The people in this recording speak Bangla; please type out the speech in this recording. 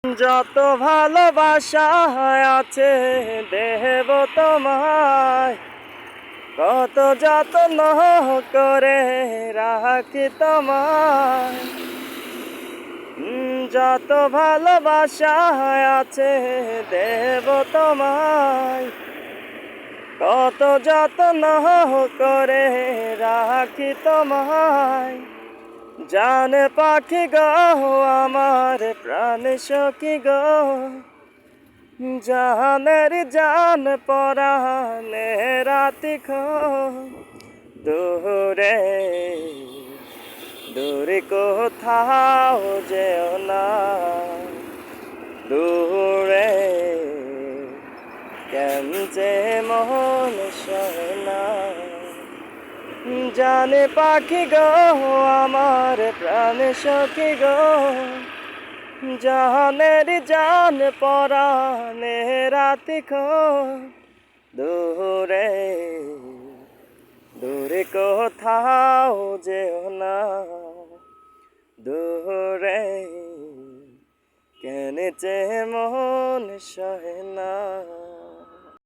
যত ভালোবাসা আছে দেব তোমায়, কত যত্ন করে রাখি তোমায়। যত ভালোবাসা আছে দেব তোমায়, কত যত্ন করে রাখি তোমায়। জান পাখি গো আমার প্রাণ সখী গো, জানের জান পরাণে রাতি খো। দূরে দূরে কোথাও যেও না, দূরে কেন যে মন সয় না। জানে পাখি গো আমার প্রাণ সখী গো, জানের জান পরাণে রাতি খো। দূরে দূরে কোথাও যেও না, দূরে কেন যে মন সহে না।